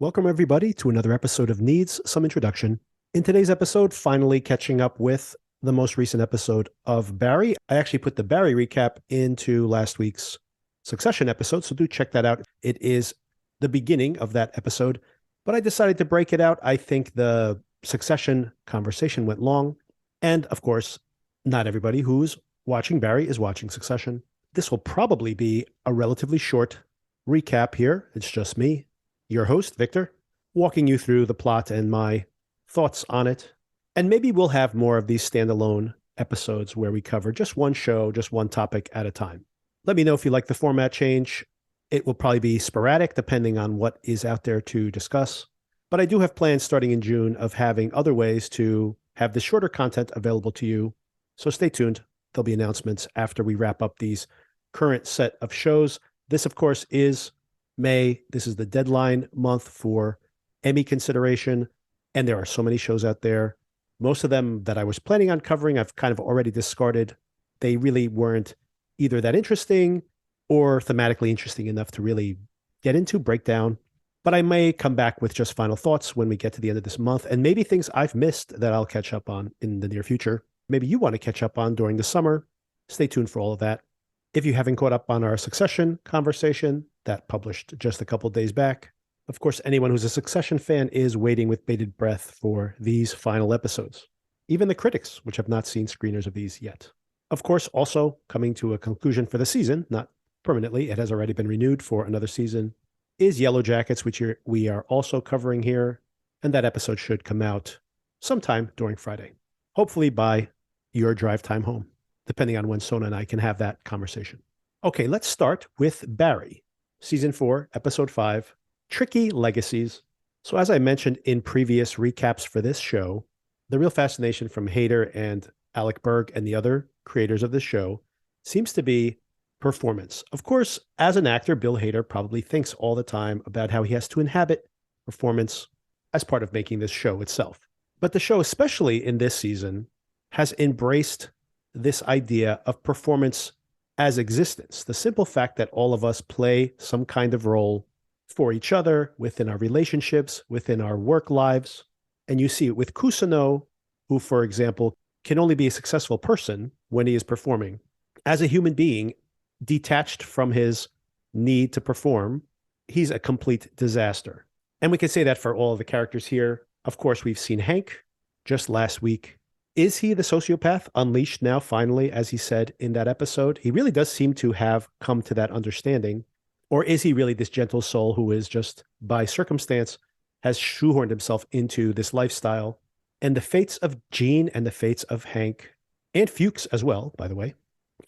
Welcome, everybody, to another episode of Needs Some Introduction. In today's episode, finally catching up with the most recent episode of Barry. I actually put the Barry recap into last week's Succession episode, so do check that out. It is the beginning of that episode, but I decided to break it out. I think the Succession conversation went long, and of course, not everybody who's watching Barry is watching Succession. This will probably be a relatively short recap here. It's just me, your host, Victor, walking you through the plot and my thoughts on it. And maybe we'll have more of these standalone episodes where we cover just one show, just one topic at a time. Let me know if you like the format change. It will probably be sporadic depending on what is out there to discuss. But I do have plans starting in June of having other ways to have the shorter content available to you. So stay tuned. There'll be announcements after we wrap up these current set of shows. This, of course, is May. This is the deadline month for Emmy consideration, and there are so many shows out there. Most of them that I was planning on covering, I've kind of already discarded. They really weren't either that interesting or thematically interesting enough to really get into, break down. But I may come back with just final thoughts when we get to the end of this month, and maybe things I've missed that I'll catch up on in the near future. Maybe you want to catch up on during the summer. Stay tuned for all of that. If you haven't caught up on our Succession conversation, that published just a couple days back, of course, anyone who's a Succession fan is waiting with bated breath for these final episodes. Even the critics, which have not seen screeners of these yet. Of course, also coming to a conclusion for the season, not permanently, it has already been renewed for another season, is Yellow Jackets, which we are also covering here. And that episode should come out sometime during Friday, hopefully by your drive time home, depending on when Sona and I can have that conversation. Okay, let's start with Barry, Season 4, Episode 5, Tricky Legacies. So as I mentioned in previous recaps for this show, the real fascination from Hader and Alec Berg and the other creators of the show seems to be performance. Of course, as an actor, Bill Hader probably thinks all the time about how he has to inhabit performance as part of making this show itself. But the show, especially in this season, has embraced this idea of performance as existence. The simple fact that all of us play some kind of role for each other, within our relationships, within our work lives. And you see it with Kusano, who, for example, can only be a successful person when he is performing. As a human being, detached from his need to perform, he's a complete disaster. And we can say that for all of the characters here. Of course, we've seen Hank just last week. Is he the sociopath unleashed now, finally, as he said in that episode? He really does seem to have come to that understanding. Or is he really this gentle soul who is just, by circumstance, has shoehorned himself into this lifestyle? And the fates of Gene and the fates of Hank, and Fuchs as well, by the way,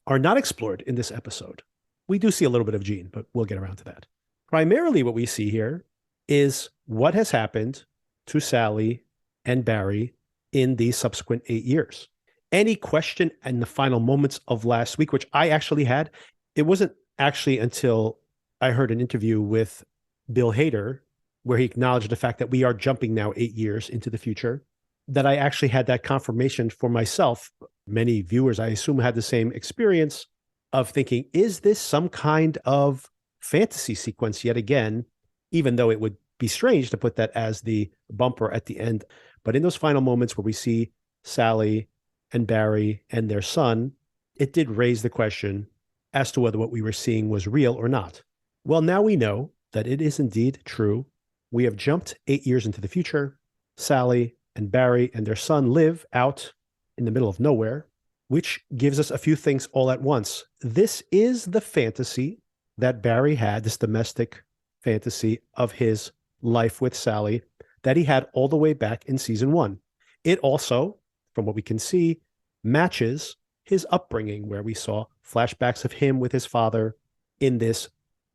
are not explored in this episode. We do see a little bit of Gene, but we'll get around to that. Primarily what we see here is what has happened to Sally and Barry in the subsequent 8 years. Any question in the final moments of last week, which I actually had, it wasn't actually until I heard an interview with Bill Hader, where he acknowledged the fact that we are jumping now 8 years into the future, that I actually had that confirmation for myself. Many viewers, I assume, had the same experience of thinking, is this some kind of fantasy sequence yet again, even though it would be strange to put that as the bumper at the end. But in those final moments where we see Sally and Barry and their son, it did raise the question as to whether what we were seeing was real or not. Well, now we know that it is indeed true. We have jumped 8 years into the future. Sally and Barry and their son live out in the middle of nowhere, which gives us a few things all at once. This is the fantasy that Barry had, this domestic fantasy of his life with Sally that he had all the way back in season 1. It also, from what we can see, matches his upbringing, where we saw flashbacks of him with his father in this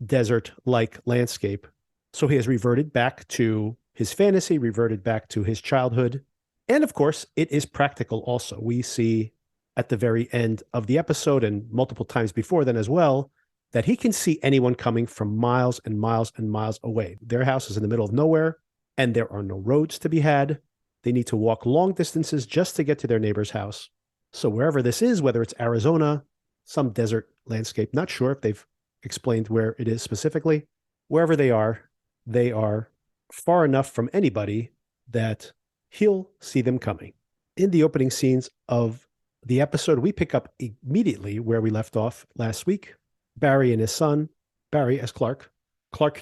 desert-like landscape. So he has reverted back to his fantasy, reverted back to his childhood. And of course, it is practical also. We see at the very end of the episode, and multiple times before then as well, that he can see anyone coming from miles and miles and miles away. Their house is in the middle of nowhere, and there are no roads to be had. They need to walk long distances just to get to their neighbor's house. So wherever this is, whether it's Arizona, some desert landscape, not sure if they've explained where it is specifically, wherever they are far enough from anybody that he'll see them coming. In the opening scenes of the episode, we pick up immediately where we left off last week. Barry and his son, Barry as Clark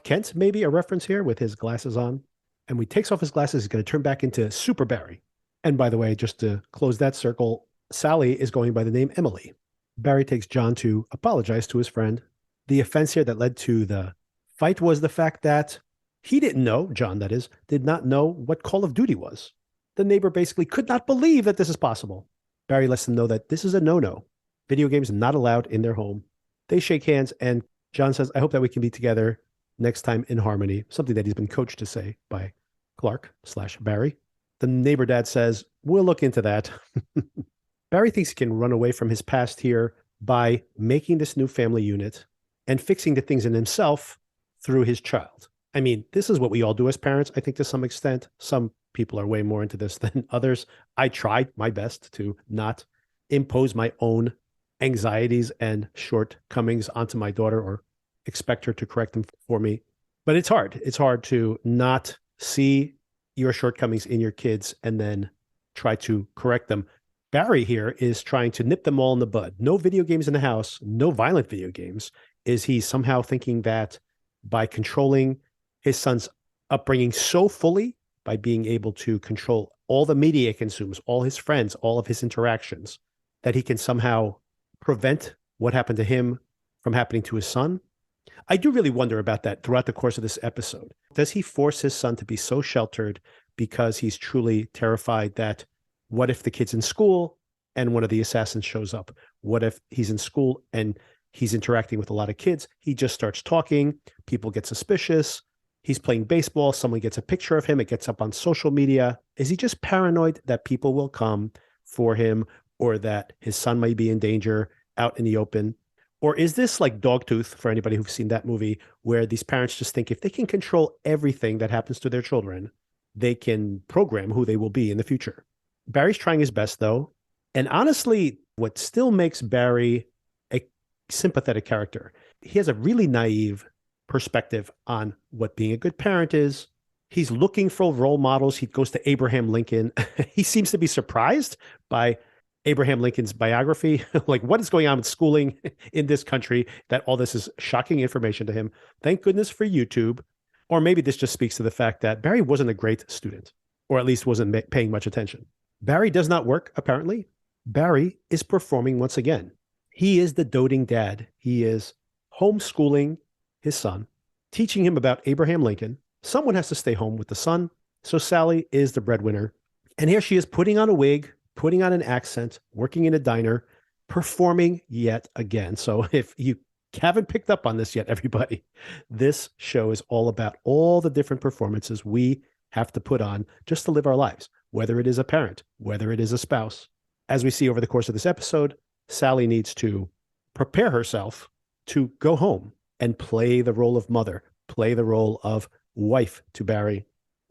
Kent, maybe a reference here with his glasses on. And when he takes off his glasses, he's going to turn back into Super Barry. And by the way, just to close that circle, Sally is going by the name Emily. Barry takes John to apologize to his friend. The offense here that led to the fight was the fact that he didn't know, John that is, did not know what Call of Duty was. The neighbor basically could not believe that this is possible. Barry lets them know that this is a no-no. Video games not allowed in their home. They shake hands, and John says, I hope that we can be together next time in harmony, something that he's been coached to say by Clark/Barry. The neighbor dad says, we'll look into that. Barry thinks he can run away from his past here by making this new family unit and fixing the things in himself through his child. I mean, this is what we all do as parents, I think, to some extent. Some people are way more into this than others. I tried my best to not impose my own anxieties and shortcomings onto my daughter or expect her to correct them for me. But it's hard. It's hard to not see your shortcomings in your kids and then try to correct them. Barry here is trying to nip them all in the bud. No video games in the house, no violent video games. Is he somehow thinking that by controlling his son's upbringing so fully, by being able to control all the media he consumes, all his friends, all of his interactions, that he can somehow prevent what happened to him from happening to his son? I do really wonder about that throughout the course of this episode. Does he force his son to be so sheltered because he's truly terrified that what if the kid's in school and one of the assassins shows up? What if he's in school and he's interacting with a lot of kids? He just starts talking. People get suspicious. He's playing baseball. Someone gets a picture of him. It gets up on social media. Is he just paranoid that people will come for him or that his son might be in danger out in the open? Or is this like Dogtooth, for anybody who's seen that movie, where these parents just think if they can control everything that happens to their children, they can program who they will be in the future? Barry's trying his best, though. And honestly, what still makes Barry a sympathetic character, he has a really naive perspective on what being a good parent is. He's looking for role models. He goes to Abraham Lincoln. He seems to be surprised by Abraham Lincoln's biography. Like, what is going on with schooling in this country that all this is shocking information to him? Thank goodness for YouTube. Or maybe this just speaks to the fact that Barry wasn't a great student, or at least wasn't paying much attention. Barry does not work, apparently. Barry is performing once again. He is the doting dad. He is homeschooling his son, teaching him about Abraham Lincoln. Someone has to stay home with the son, so Sally is the breadwinner. And here she is putting on a wig, putting on an accent, working in a diner, performing yet again. So if you haven't picked up on this yet, everybody, this show is all about all the different performances we have to put on just to live our lives, whether it is a parent, whether it is a spouse. As we see over the course of this episode, Sally needs to prepare herself to go home and play the role of mother, play the role of wife to Barry.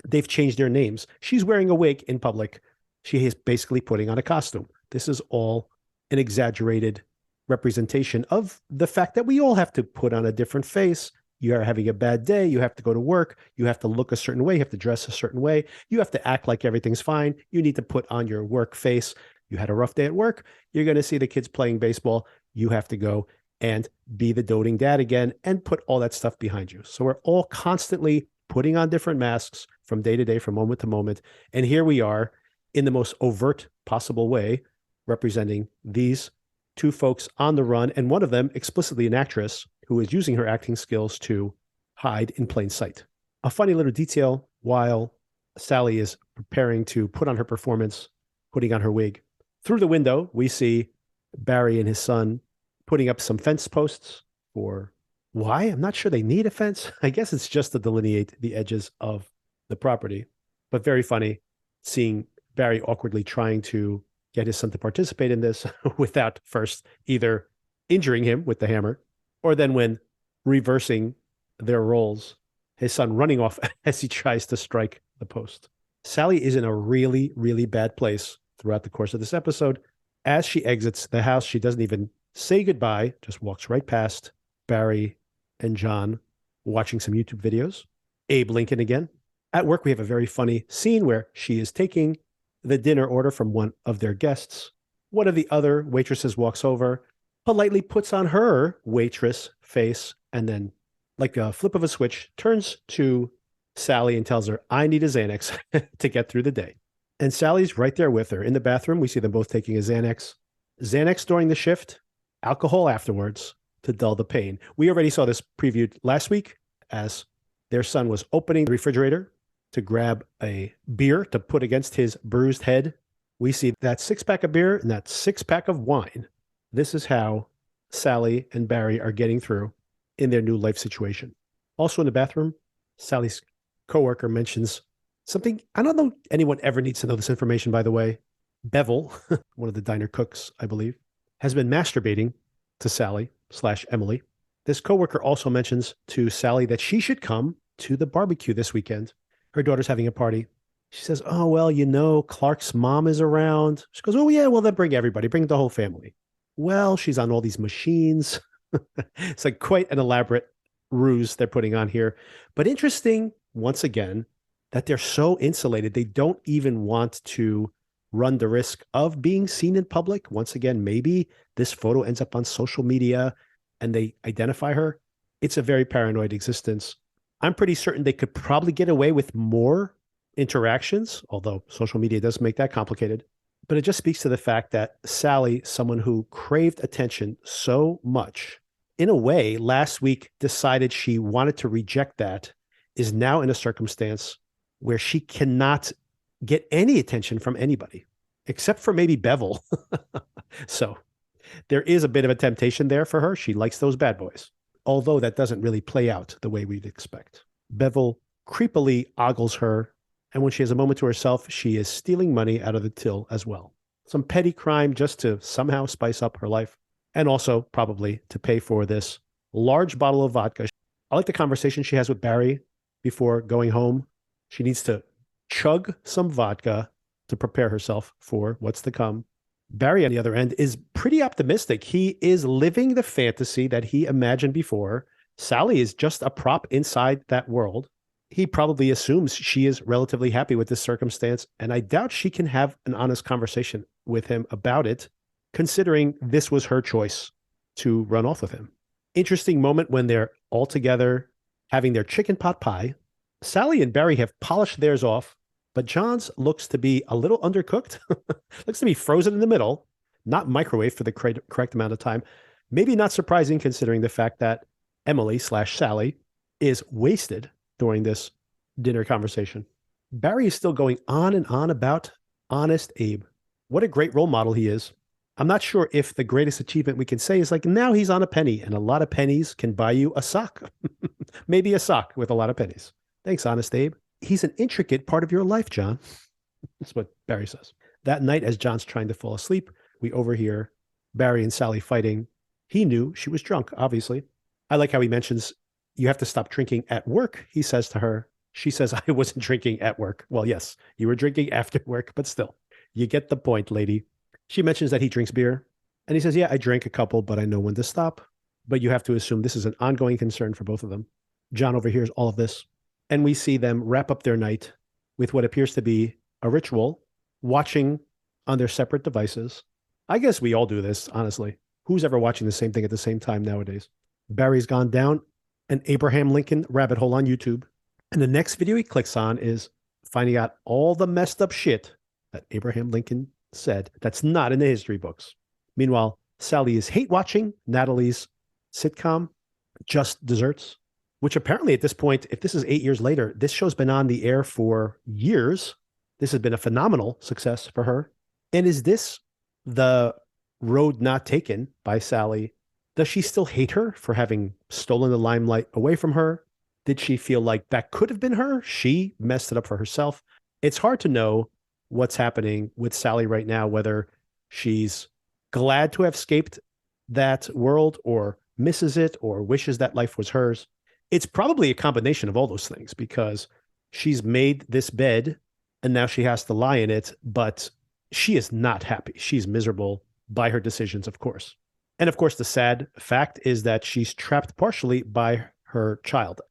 They've changed their names. She's wearing a wig in public. She is basically putting on a costume. This is all an exaggerated representation of the fact that we all have to put on a different face. You are having a bad day. You have to go to work. You have to look a certain way. You have to dress a certain way. You have to act like everything's fine. You need to put on your work face. You had a rough day at work. You're going to see the kids playing baseball. You have to go and be the doting dad again and put all that stuff behind you. So we're all constantly putting on different masks from day to day, from moment to moment. And here we are in the most overt possible way, representing these two folks on the run, and one of them explicitly an actress who is using her acting skills to hide in plain sight. A funny little detail while Sally is preparing to put on her performance, putting on her wig. Through the window, we see Barry and his son putting up some fence posts for why? I'm not sure they need a fence. I guess it's just to delineate the edges of the property. But very funny seeing Barry awkwardly trying to get his son to participate in this without first either injuring him with the hammer, or then when reversing their roles, his son running off as he tries to strike the post. Sally is in a really, really bad place throughout the course of this episode. As she exits the house, she doesn't even say goodbye, just walks right past Barry and John watching some YouTube videos. Abe Lincoln again. At work, we have a very funny scene where she is taking the dinner order from one of their guests. One of the other waitresses walks over, politely puts on her waitress face, and then, like a flip of a switch, turns to Sally and tells her, I need a Xanax to get through the day. And Sally's right there with her. In the bathroom, we see them both taking a Xanax. Xanax during the shift, alcohol afterwards to dull the pain. We already saw this previewed last week as their son was opening the refrigerator to grab a beer to put against his bruised head. We see that 6-pack of beer and that 6-pack of wine. This is how Sally and Barry are getting through in their new life situation. Also in the bathroom, Sally's coworker mentions something. I don't know anyone ever needs to know this information, by the way. Bevel, one of the diner cooks, I believe, has been masturbating to Sally/Emily. This coworker also mentions to Sally that she should come to the barbecue this weekend. Her daughter's having a party. She says, oh, well, you know, Clark's mom is around. She goes, oh, yeah, well, then bring everybody, bring the whole family. Well, she's on all these machines. It's like quite an elaborate ruse they're putting on here. But interesting, once again, that they're so insulated. They don't even want to run the risk of being seen in public. Once again, maybe this photo ends up on social media and they identify her. It's a very paranoid existence. I'm pretty certain they could probably get away with more interactions, although social media does make that complicated. But it just speaks to the fact that Sally, someone who craved attention so much, in a way, last week decided she wanted to reject that, is now in a circumstance where she cannot get any attention from anybody, except for maybe Bevel. So there is a bit of a temptation there for her. She likes those bad boys, although that doesn't really play out the way we'd expect. Bevel creepily ogles her, and when she has a moment to herself, she is stealing money out of the till as well. Some petty crime just to somehow spice up her life, and also probably to pay for this large bottle of vodka. I like the conversation she has with Barry before going home. She needs to chug some vodka to prepare herself for what's to come. Barry, on the other end, is pretty optimistic. He is living the fantasy that he imagined before. Sally is just a prop inside that world. He probably assumes she is relatively happy with this circumstance, and I doubt she can have an honest conversation with him about it, considering this was her choice to run off with him. Interesting moment when they're all together having their chicken pot pie. Sally and Barry have polished theirs off, but John's looks to be a little undercooked. Looks to be frozen in the middle, not microwaved for the correct amount of time. Maybe not surprising considering the fact that Emily/Sally is wasted during this dinner conversation. Barry is still going on and on about Honest Abe. What a great role model he is. I'm not sure if the greatest achievement we can say is like now he's on a penny, and a lot of pennies can buy you a sock. Maybe a sock with a lot of pennies. Thanks, Honest Abe. He's an intricate part of your life, John. That's what Barry says. That night, as John's trying to fall asleep, we overhear Barry and Sally fighting. He knew she was drunk, obviously. I like how he mentions, you have to stop drinking at work, he says to her. She says, I wasn't drinking at work. Well, yes, you were drinking after work, but still, you get the point, lady. She mentions that he drinks beer. And he says, yeah, I drank a couple, but I know when to stop. But you have to assume this is an ongoing concern for both of them. John overhears all of this. And we see them wrap up their night with what appears to be a ritual, watching on their separate devices. I guess we all do this, honestly. Who's ever watching the same thing at the same time nowadays? Barry's gone down an Abraham Lincoln rabbit hole on YouTube. And the next video he clicks on is finding out all the messed up shit that Abraham Lincoln said that's not in the history books. Meanwhile, Sally is hate watching Natalie's sitcom, Just Desserts, which apparently at this point, if this is 8 years later, this show's been on the air for years. This has been a phenomenal success for her. And is this the road not taken by Sally? Does she still hate her for having stolen the limelight away from her? Did she feel like that could have been her? She messed it up for herself. It's hard to know what's happening with Sally right now, whether she's glad to have escaped that world or misses it or wishes that life was hers. It's probably a combination of all those things because she's made this bed and now she has to lie in it, but she is not happy. She's miserable by her decisions, of course. And of course, the sad fact is that she's trapped partially by her child.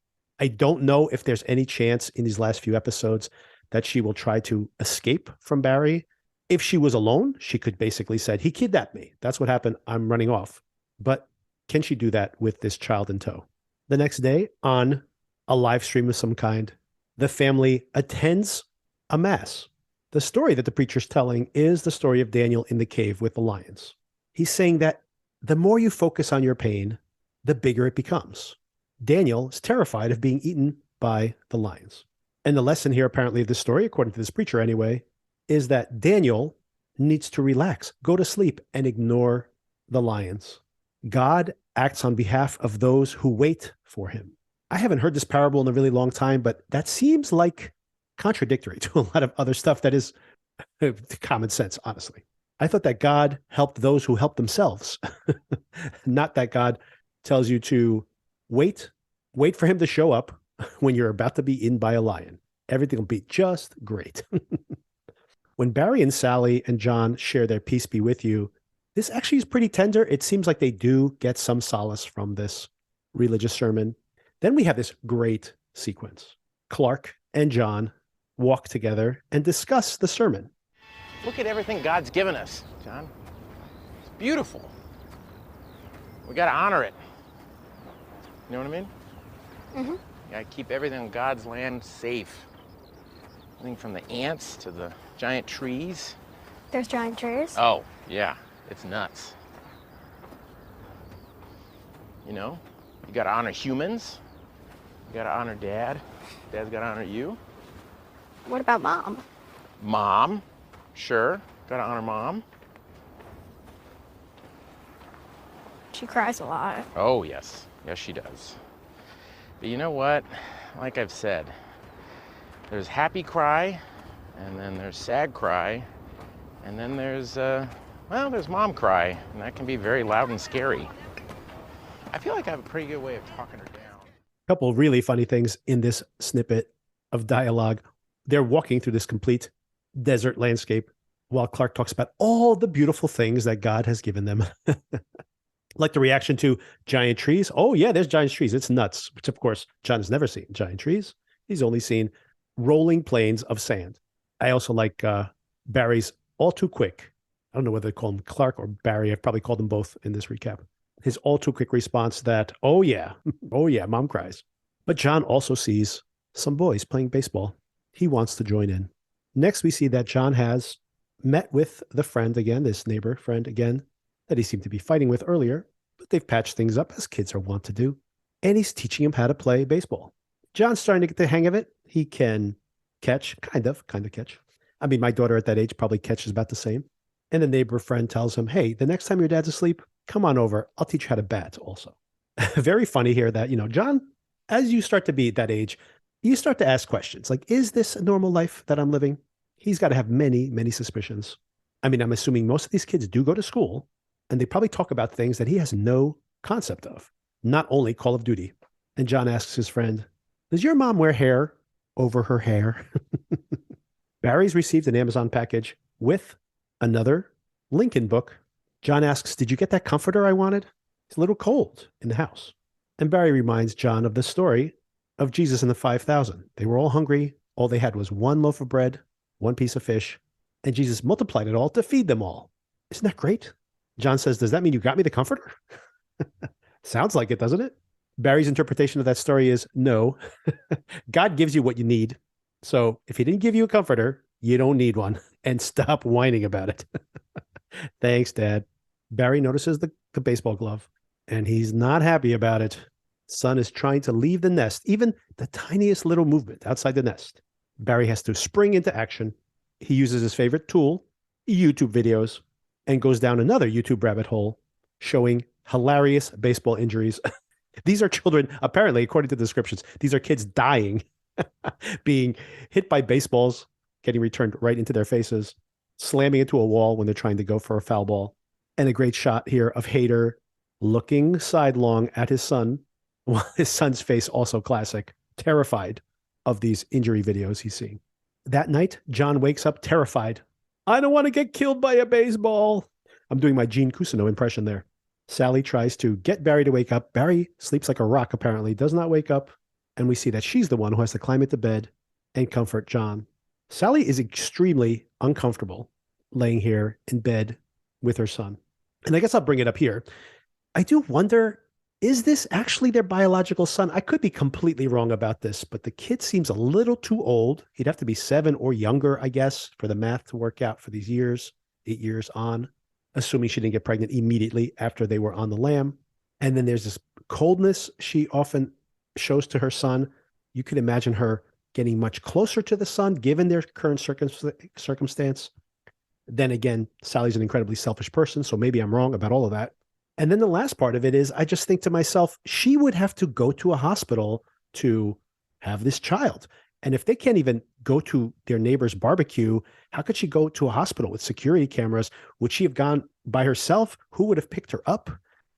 I don't know if there's any chance in these last few episodes that she will try to escape from Barry. If she was alone, she could basically say, he kidnapped me. That's what happened. I'm running off. But can she do that with this child in tow? The next day, on a live stream of some kind, the family attends a mass. The story that the preacher's telling is the story of Daniel in the cave with the lions. He's saying that the more you focus on your pain, the bigger it becomes. Daniel is terrified of being eaten by the lions. And the lesson here, apparently, of this story, according to this preacher anyway, is that Daniel needs to relax, go to sleep, and ignore the lions. God acts on behalf of those who wait for him. I haven't heard this parable in a really long time, but that seems like contradictory to a lot of other stuff that is common sense, honestly. I thought that God helped those who help themselves, not that God tells you to wait for him to show up when you're about to be eaten by a lion. Everything will be just great. When Barry and Sally and John share their peace be with you, this actually is pretty tender. It seems like they do get some solace from this religious sermon. Then we have this great sequence. Clark and John walk together and discuss the sermon. Look at everything God's given us, John. It's beautiful. We got to honor it. You know what I mean? Mm-hmm. You got to keep everything on God's land safe. Everything from the ants to the giant trees. There's giant trees? Oh, yeah. It's nuts. You know, you got to honor humans. You got to honor Dad. Dad's got to honor you. What about Mom? Mom. Sure. Got to honor Mom. She cries a lot. Oh, yes. Yes, she does. But you know what? Like I've said, there's happy cry, and then there's sad cry, and then there's mom cry, and that can be very loud and scary. I feel like I have a pretty good way of talking her down. A couple of really funny things in this snippet of dialogue. They're walking through this complete desert landscape while Clark talks about all the beautiful things that God has given them. Like the reaction to giant trees. Oh, yeah, there's giant trees. It's nuts. Which, of course, John has never seen giant trees. He's only seen rolling plains of sand. I also like Barry's all too quick. I don't know whether to call him Clark or Barry. I've probably called them both in this recap. His all too quick response that, oh, yeah, Mom cries. But John also sees some boys playing baseball. He wants to join in. Next, we see that John has met with the friend again, this neighbor friend again, that he seemed to be fighting with earlier, but they've patched things up as kids are wont to do. And he's teaching him how to play baseball. John's starting to get the hang of it. He can catch, kind of catch. I mean, my daughter at that age probably catches about the same. And the neighbor friend tells him, hey, the next time your dad's asleep, come on over. I'll teach you how to bat also. Very funny here that, John, as you start to be at that age, you start to ask questions like, is this a normal life that I'm living? He's got to have many, many suspicions. I mean, I'm assuming most of these kids do go to school, and they probably talk about things that he has no concept of, not only Call of Duty. And John asks his friend, does your mom wear hair over her hair? Barry's received an Amazon package with another Lincoln book. John asks, did you get that comforter I wanted? It's a little cold in the house. And Barry reminds John of the story of Jesus and the 5,000. They were all hungry. All they had was one loaf of bread, one piece of fish, and Jesus multiplied it all to feed them all. Isn't that great? John says, does that mean you got me the comforter? Sounds like it, doesn't it? Barry's interpretation of that story is no. God gives you what you need. So if he didn't give you a comforter, you don't need one. And stop whining about it. Thanks, Dad. Barry notices the baseball glove, and he's not happy about it. Son is trying to leave the nest, even the tiniest little movement outside the nest. Barry has to spring into action. He uses his favorite tool, YouTube videos, and goes down another YouTube rabbit hole showing hilarious baseball injuries. These are children, apparently, according to the descriptions, these are kids dying, being hit by baseballs, getting returned right into their faces, slamming into a wall when they're trying to go for a foul ball. And a great shot here of Hader looking sidelong at his son, while his son's face, also classic, terrified of these injury videos he's seeing. That night, John wakes up terrified. I don't want to get killed by a baseball. I'm doing my Gene Cousineau impression there. Sally tries to get Barry to wake up. Barry sleeps like a rock, apparently, does not wake up. And we see that she's the one who has to climb into bed and comfort John. Sally is extremely uncomfortable laying here in bed with her son. And I guess I'll bring it up here. I do wonder, is this actually their biological son? I could be completely wrong about this, but the kid seems a little too old. He'd have to be 7 or younger, I guess, for the math to work out for these years, 8 years on, assuming she didn't get pregnant immediately after they were on the lam. And then there's this coldness she often shows to her son. You could imagine her getting much closer to the son given their current circumstance. Then again, Sally's an incredibly selfish person, so maybe I'm wrong about all of that. And then the last part of it is I just think to myself, she would have to go to a hospital to have this child. And if they can't even go to their neighbor's barbecue, how could she go to a hospital with security cameras? Would she have gone by herself? Who would have picked her up?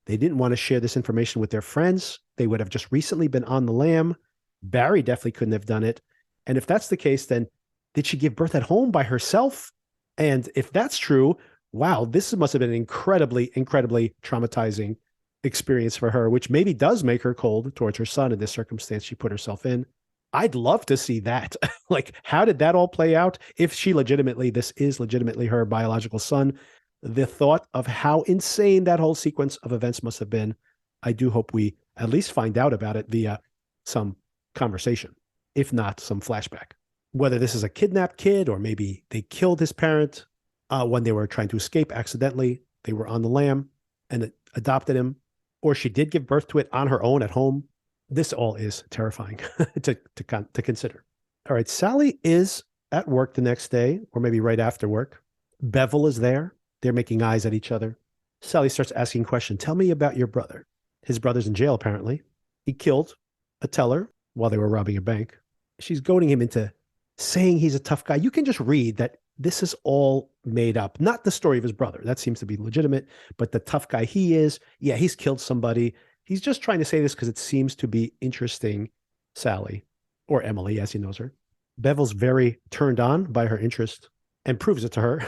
They didn't want to share this information with their friends. They would have just recently been on the lam. Barry definitely couldn't have done it. And if that's the case, then did she give birth at home by herself? And if that's true, wow, this must have been an incredibly, incredibly traumatizing experience for her, which maybe does make her cold towards her son in this circumstance she put herself in. I'd love to see that. Like, how did that all play out? If this is legitimately her biological son, the thought of how insane that whole sequence of events must have been, I do hope we at least find out about it via some conversation, if not some flashback. Whether this is a kidnapped kid or maybe they killed his parent when they were trying to escape accidentally, they were on the lam and adopted him, or she did give birth to it on her own at home. This all is terrifying to consider. All right, Sally is at work the next day, or maybe right after work. Bevel is there. They're making eyes at each other. Sally starts asking questions. Tell me about your brother. His brother's in jail, apparently. He killed a teller while they were robbing a bank. She's goading him into saying he's a tough guy. You can just read that this is all made up. Not the story of his brother. That seems to be legitimate. But the tough guy he is, yeah, he's killed somebody. He's just trying to say this because it seems to be interesting Sally, or Emily, as he knows her. Bevel's very turned on by her interest and proves it to her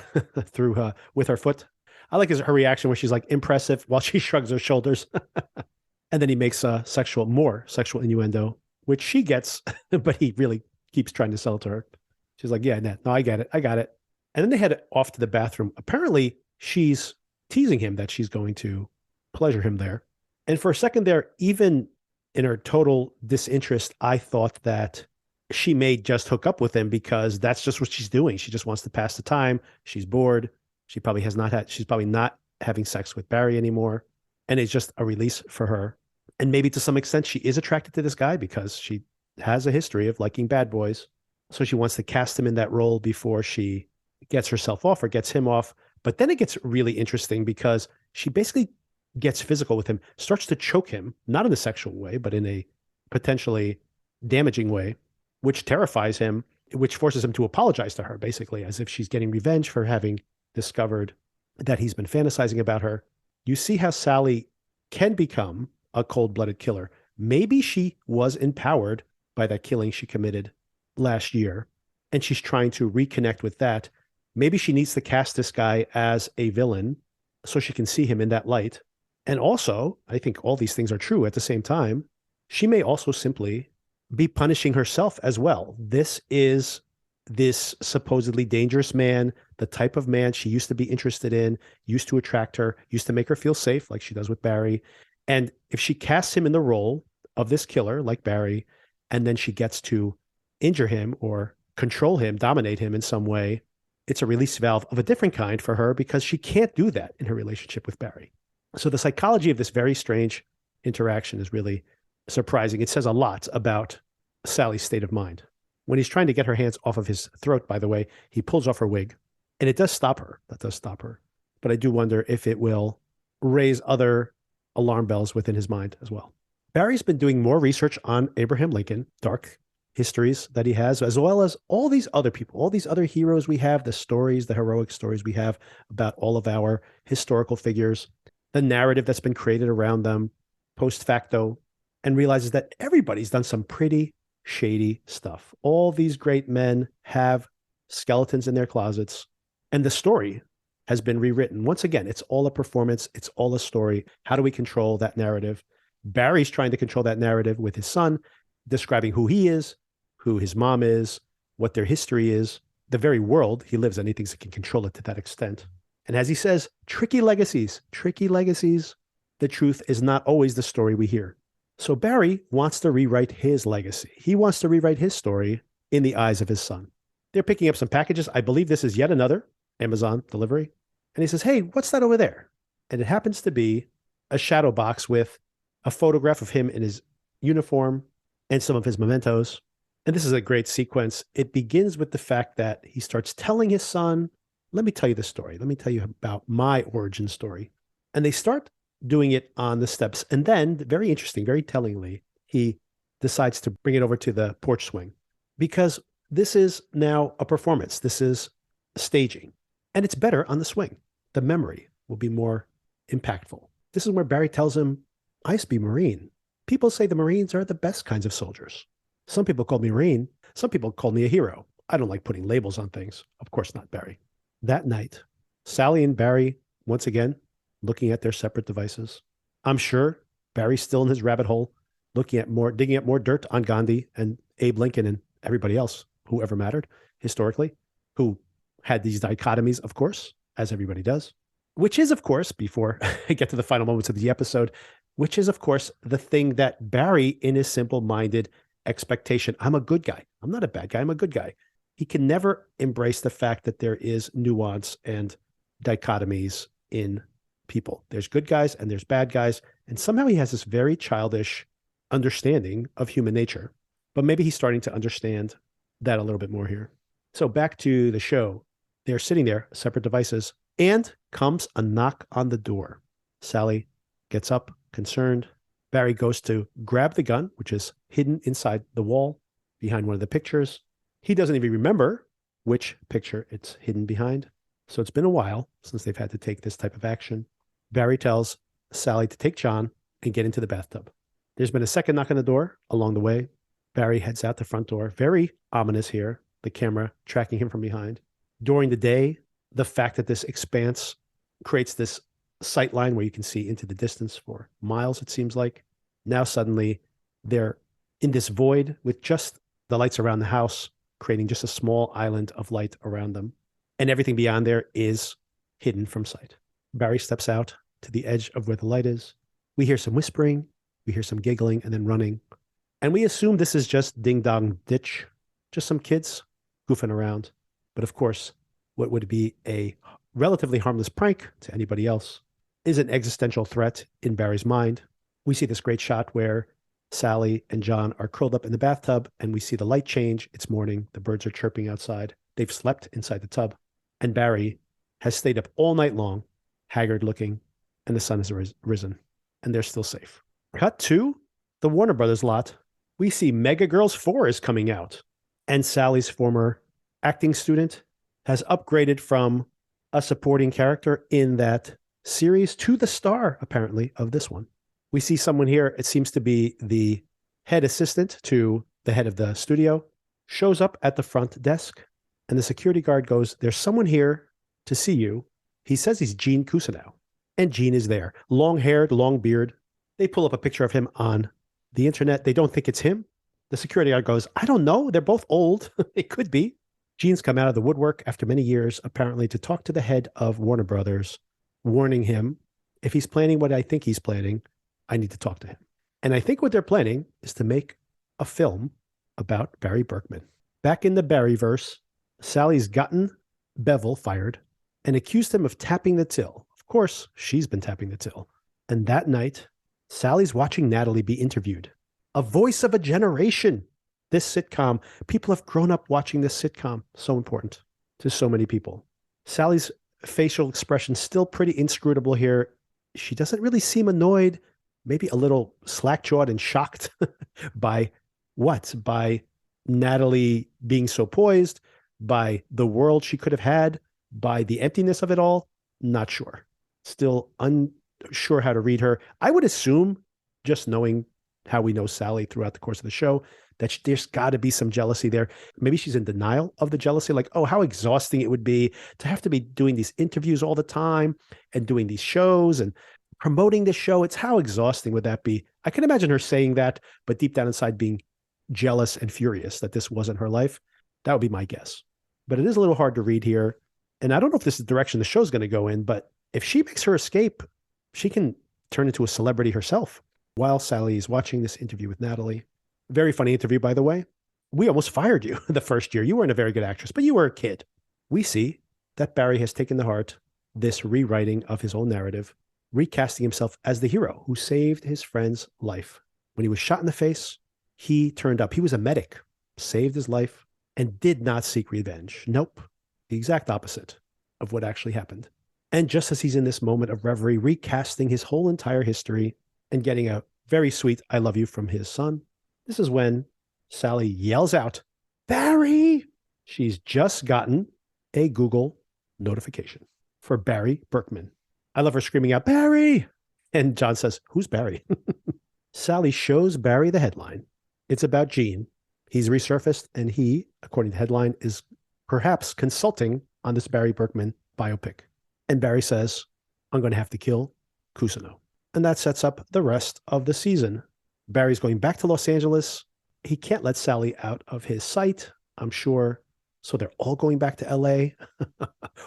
through with her foot. I like her reaction where she's like impressive while she shrugs her shoulders. And then he makes more sexual innuendo, which she gets, but he really keeps trying to sell it to her. She's like, yeah, no, I get it. I got it. And then they head off to the bathroom. Apparently, she's teasing him that she's going to pleasure him there. And for a second there, even in her total disinterest, I thought that she may just hook up with him because that's just what she's doing. She just wants to pass the time. She's bored. She's probably not having sex with Barry anymore. And it's just a release for her. And maybe to some extent, she is attracted to this guy because she has a history of liking bad boys. So she wants to cast him in that role before she gets herself off or gets him off. But then it gets really interesting because she basically gets physical with him, starts to choke him, not in a sexual way, but in a potentially damaging way, which terrifies him, which forces him to apologize to her, basically, as if she's getting revenge for having discovered that he's been fantasizing about her. You see how Sally can become a cold-blooded killer. Maybe she was empowered by that killing she committed last year, and she's trying to reconnect with that. Maybe she needs to cast this guy as a villain so she can see him in that light. And also, I think all these things are true at the same time. She may also simply be punishing herself as well. This is this supposedly dangerous man, the type of man she used to be interested in, used to attract her, used to make her feel safe, like she does with Barry. And if she casts him in the role of this killer, like Barry, and then she gets to injure him or control him, dominate him in some way, it's a release valve of a different kind for her because she can't do that in her relationship with Barry. So the psychology of this very strange interaction is really surprising. It says a lot about Sally's state of mind. When he's trying to get her hands off of his throat, by the way, he pulls off her wig, and it does stop her. That does stop her. But I do wonder if it will raise other alarm bells within his mind as well. Barry's been doing more research on Abraham Lincoln, dark histories that he has, as well as all these other people, all these other heroes we have, the stories, the heroic stories we have about all of our historical figures, the narrative that's been created around them post facto, and realizes that everybody's done some pretty shady stuff. All these great men have skeletons in their closets, and the story has been rewritten. Once again, it's all a performance. It's all a story. How do we control that narrative? Barry's trying to control that narrative with his son. describing who he is, who his mom is, what their history is, the very world he lives in. He thinks he can control it to that extent. And as he says, tricky legacies. The truth is not always the story we hear. So Barry wants to rewrite his legacy. He wants to rewrite his story in the eyes of his son. They're picking up some packages. I believe this is yet another Amazon delivery. And he says, hey, what's that over there? And it happens to be a shadow box with a photograph of him in his uniform and some of his mementos. And this is a great sequence. It begins with the fact that he starts telling his son, let me tell you the story. Let me tell you about my origin story. And they start doing it on the steps. And then, very interesting, very tellingly, he decides to bring it over to the porch swing because this is now a performance. This is staging. And it's better on the swing. The memory will be more impactful. This is where Barry tells him, I used to be Marine. People say the Marines are the best kinds of soldiers. Some people call me Marine. Some people call me a hero. I don't like putting labels on things. Of course not, Barry. That night, Sally and Barry, once again, looking at their separate devices. I'm sure Barry's still in his rabbit hole, digging up more dirt on Gandhi and Abe Lincoln and everybody else who ever mattered historically, who had these dichotomies, of course, as everybody does, which is, of course, before I get to the final moments of the episode, which is, of course, the thing that Barry, in his simple-minded expectation, I'm a good guy. I'm not a bad guy. I'm a good guy. He can never embrace the fact that there is nuance and dichotomies in people. There's good guys and there's bad guys. And somehow he has this very childish understanding of human nature. But maybe he's starting to understand that a little bit more here. So back to the show. They're sitting there, separate devices, and comes a knock on the door. Sally gets up, concerned. Barry goes to grab the gun, which is hidden inside the wall behind one of the pictures. He doesn't even remember which picture it's hidden behind. So it's been a while since they've had to take this type of action. Barry tells Sally to take John and get into the bathtub. There's been a second knock on the door along the way. Barry heads out the front door. Very ominous here, the camera tracking him from behind. During the day, the fact that this expanse creates this sight line where you can see into the distance for miles, it seems like. Now suddenly they're in this void with just the lights around the house, creating just a small island of light around them. And everything beyond there is hidden from sight. Barry steps out to the edge of where the light is. We hear some whispering, we hear some giggling, and then running. And we assume this is just ding dong ditch, just some kids goofing around. But of course, what would be a relatively harmless prank to anybody else is an existential threat in Barry's mind. We see this great shot where Sally and John are curled up in the bathtub, and we see the light change. It's morning. The birds are chirping outside. They've slept inside the tub. And Barry has stayed up all night long, haggard looking, and the sun has risen, and they're still safe. Cut to the Warner Brothers lot. We see Mega Girls 4 is coming out, and Sally's former acting student has upgraded from a supporting character in that series to the star, apparently, of this one. We see someone here, it seems to be the head assistant to the head of the studio, shows up at the front desk, and the security guard goes, there's someone here to see you. He says he's Gene Cousineau, and Gene is there. Long-haired, long beard. They pull up a picture of him on the internet. They don't think it's him. The security guard goes, I don't know. They're both old. It could be. Gene's come out of the woodwork after many years, apparently, to talk to the head of Warner Brothers, warning him, if he's planning what I think he's planning, I need to talk to him. And I think what they're planning is to make a film about Barry Berkman. Back in the Barryverse, Sally's gotten Bevel fired and accused him of tapping the till. Of course, she's been tapping the till. And that night, Sally's watching Natalie be interviewed. A voice of a generation. This sitcom, people have grown up watching this sitcom. So important to so many people. Sally's facial expression still pretty inscrutable here. She doesn't really seem annoyed, maybe a little slack-jawed and shocked by what? By Natalie being so poised, by the world she could have had, by the emptiness of it all. Not sure. Still unsure how to read her. I would assume, just knowing how we know Sally throughout the course of the show, that there's got to be some jealousy there. Maybe she's in denial of the jealousy, like, oh, how exhausting it would be to have to be doing these interviews all the time and doing these shows and promoting this show. It's how exhausting would that be? I can imagine her saying that, but deep down inside being jealous and furious that this wasn't her life. That would be my guess. But it is a little hard to read here. And I don't know if this is the direction the show's going to go in, but if she makes her escape, she can turn into a celebrity herself. While Sally is watching this interview with Natalie, very funny interview, by the way. We almost fired you the first year. You weren't a very good actress, but you were a kid. We see that Barry has taken to heart this rewriting of his own narrative, recasting himself as the hero who saved his friend's life. When he was shot in the face, he turned up. He was a medic, saved his life, and did not seek revenge. Nope. The exact opposite of what actually happened. And just as he's in this moment of reverie, recasting his whole entire history and getting a very sweet "I love you" from his son, this is when Sally yells out, "Barry!" She's just gotten a Google notification for Barry Berkman. I love her screaming out, "Barry!" And John says, "Who's Barry?" Sally shows Barry the headline. It's about Gene. He's resurfaced, and he, according to the headline, is perhaps consulting on this Barry Berkman biopic. And Barry says, "I'm going to have to kill Kusano." And that sets up the rest of the season. Barry's going back to Los Angeles. He can't let Sally out of his sight, I'm sure. So they're all going back to LA.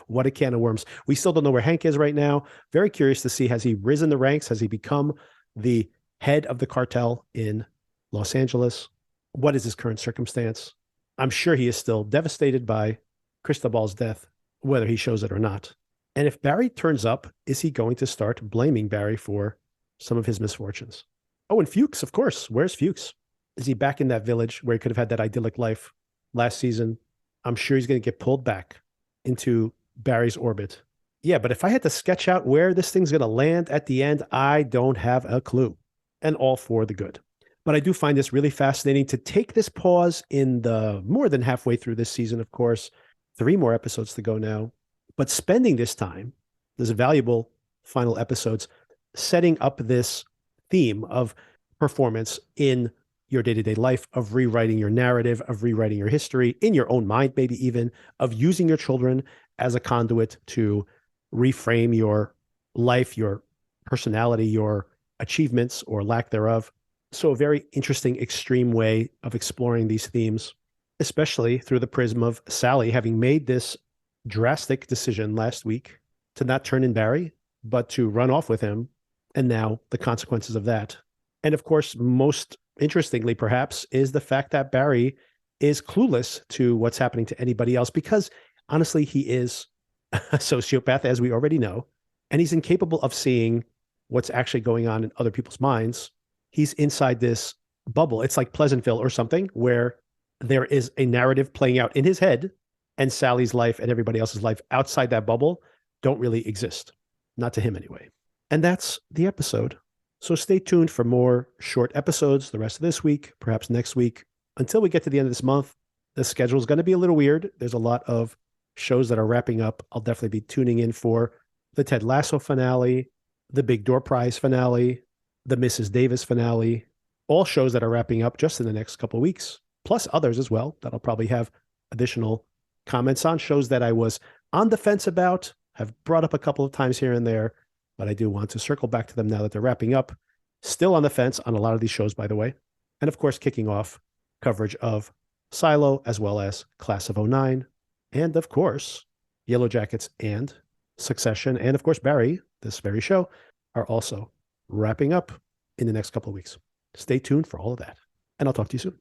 What a can of worms. We still don't know where Hank is right now. Very curious to see, has he risen the ranks? Has he become the head of the cartel in Los Angeles? What is his current circumstance? I'm sure he is still devastated by Cristobal's death, whether he shows it or not. And if Barry turns up, is he going to start blaming Barry for some of his misfortunes? Oh, and Fuchs, of course. Where's Fuchs? Is he back in that village where he could have had that idyllic life last season? I'm sure he's going to get pulled back into Barry's orbit. Yeah, but if I had to sketch out where this thing's going to land at the end, I don't have a clue. And all for the good. But I do find this really fascinating to take this pause in the more than halfway through this season, of course. 3 more episodes to go now. But spending this time, there's valuable final episodes, setting up this theme of performance in your day-to-day life, of rewriting your narrative, of rewriting your history in your own mind, maybe even of using your children as a conduit to reframe your life, your personality, your achievements or lack thereof. So a very interesting, extreme way of exploring these themes, especially through the prism of Sally having made this drastic decision last week to not turn in Barry, but to run off with him. And now the consequences of that. And of course, most interestingly, perhaps, is the fact that Barry is clueless to what's happening to anybody else, because honestly, he is a sociopath, as we already know, and he's incapable of seeing what's actually going on in other people's minds. He's inside this bubble. It's like Pleasantville or something, where there is a narrative playing out in his head, and Sally's life and everybody else's life outside that bubble don't really exist. Not to him anyway. And that's the episode. So stay tuned for more short episodes the rest of this week, perhaps next week. Until we get to the end of this month, the schedule is going to be a little weird. There's a lot of shows that are wrapping up. I'll definitely be tuning in for the Ted Lasso finale, the Big Door Prize finale, the Mrs. Davis finale, all shows that are wrapping up just in the next couple of weeks, plus others as well that I'll probably have additional comments on, shows that I was on the fence about, have brought up a couple of times here and there, but I do want to circle back to them now that they're wrapping up. Still on the fence on a lot of these shows, by the way. And of course, kicking off coverage of Silo as well as Class of '09. And of course, Yellow Jackets and Succession. And of course, Barry, this very show, are also wrapping up in the next couple of weeks. Stay tuned for all of that. And I'll talk to you soon.